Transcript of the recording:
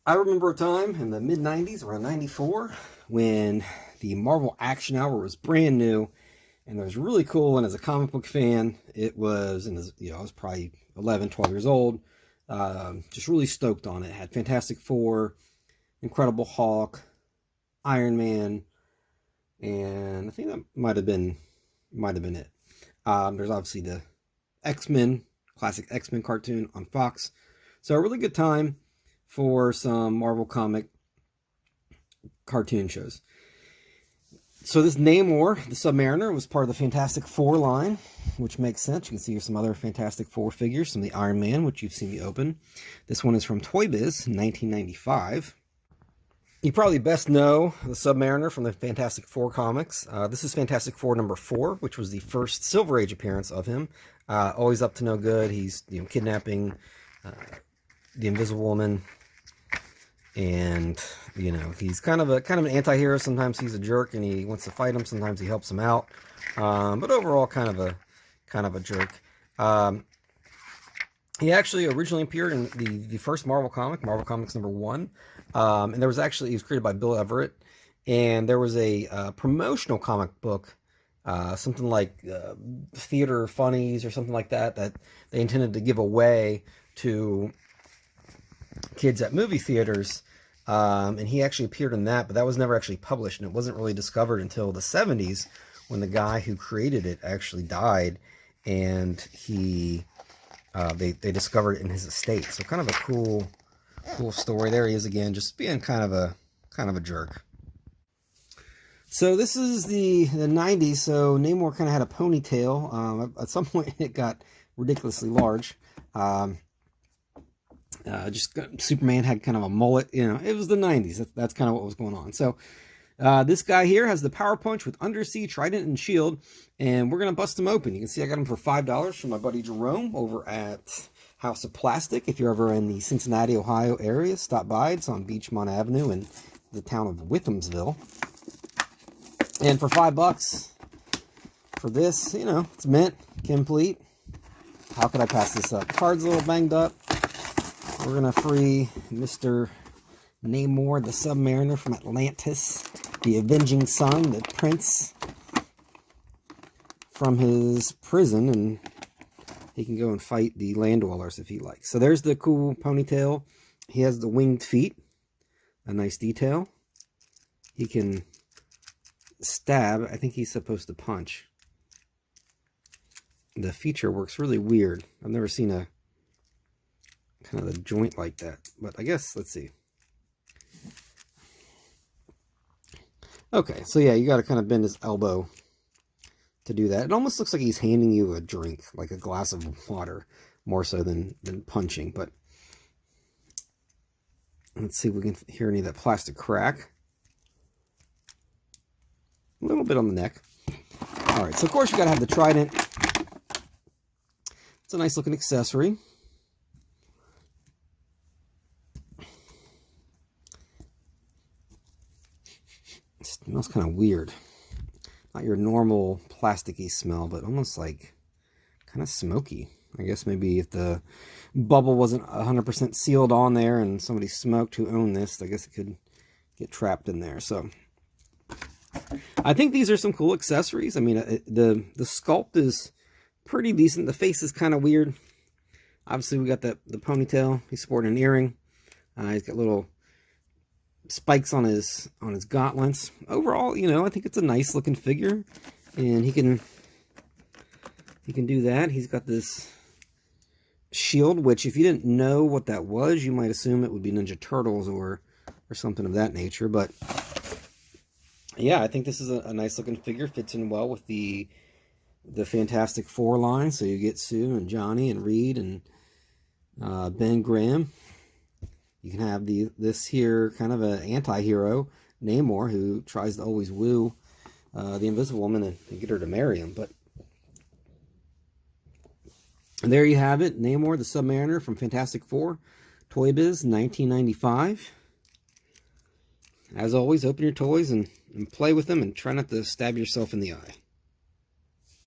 I remember a time in the mid-90s, around 94, when the Marvel Action Hour was brand new, and it was really cool. And as a comic book fan, it was, and as, I was probably 11, 12 years old, just really stoked on it. It had Fantastic Four, Incredible Hulk, Iron Man, and I think that might have been it. There's obviously the X-Men, classic X-Men cartoon on Fox. So a really good time for some Marvel comic cartoon shows. So this Namor, the Submariner, was part of the Fantastic Four line, which makes sense. You can see here some other Fantastic Four figures, some of the Iron Man, which you've seen me open. This one is from Toy Biz, 1995. You probably best know the Submariner from the Fantastic Four comics. This is Fantastic Four number 4, which was the first Silver Age appearance of him. Always up to no good. He's kidnapping the Invisible Woman, and he's kind of an anti-hero. Sometimes he's a jerk and he wants to fight him. Sometimes he helps him out, but overall kind of a jerk. He actually originally appeared in the first Marvel comic, Marvel Comics number 1. And he was created by Bill Everett. And there was a promotional comic book, something like Theater Funnies or something like that they intended to give away to kids at movie theaters. And he actually appeared in that, but that was never actually published. And it wasn't really discovered until the 70s when the guy who created it actually died. And they discovered it in his estate. So kind of a cool story. There he is again, just being kind of a jerk. So this is the 90s. So Namor kind of had a ponytail. At some point it got ridiculously large. Superman had kind of a mullet. It was the 90s. That's kind of what was going on. So this guy here has the Power Punch with Undersea, Trident, and Shield, and we're going to bust him open. You can see I got him for $5 from my buddy Jerome over at House of Plastic. If you're ever in the Cincinnati, Ohio area, stop by. It's on Beachmont Avenue in the town of Withamsville. And for $5 for this, it's mint, complete. How could I pass this up? The card's a little banged up. We're going to free Mr. Namor, the Submariner from Atlantis, the Avenging Sun, the prince, from his prison, and he can go and fight the land dwellers if he likes. So there's the cool ponytail. He has the winged feet, a nice detail. He can stab. I think he's supposed to punch. The feature works really weird. I've never seen a kind of a joint like that, but I guess, let's see. Okay, so yeah, you got to kind of bend his elbow to do that. It almost looks like he's handing you a drink, like a glass of water, more so than punching. But let's see if we can hear any of that plastic crack. A little bit on the neck. All right, so of course you got to have the trident. It's a nice looking accessory. It smells kind of weird. Not your normal plasticky smell, but almost like kind of smoky. I guess maybe if the bubble wasn't 100% sealed on there and somebody smoked who owned this, I guess it could get trapped in there. So I think these are some cool accessories. I mean, the sculpt is pretty decent. The face is kind of weird. Obviously, we got the ponytail. He's sporting an earring. He's got little spikes on his gauntlets. Overall, I think it's a nice looking figure, and he can do that. He's got this shield, which if you didn't know what that was, you might assume it would be Ninja Turtles or something of that nature. But yeah, I think this is a nice looking figure. Fits in well with the Fantastic Four line. So you get Sue and Johnny and Reed and Ben Grimm. You can have this here kind of an anti-hero, Namor, who tries to always woo the Invisible Woman and get her to marry him. But and there you have it, Namor the Submariner from Fantastic Four, Toy Biz, 1995. As always, open your toys and play with them and try not to stab yourself in the eye.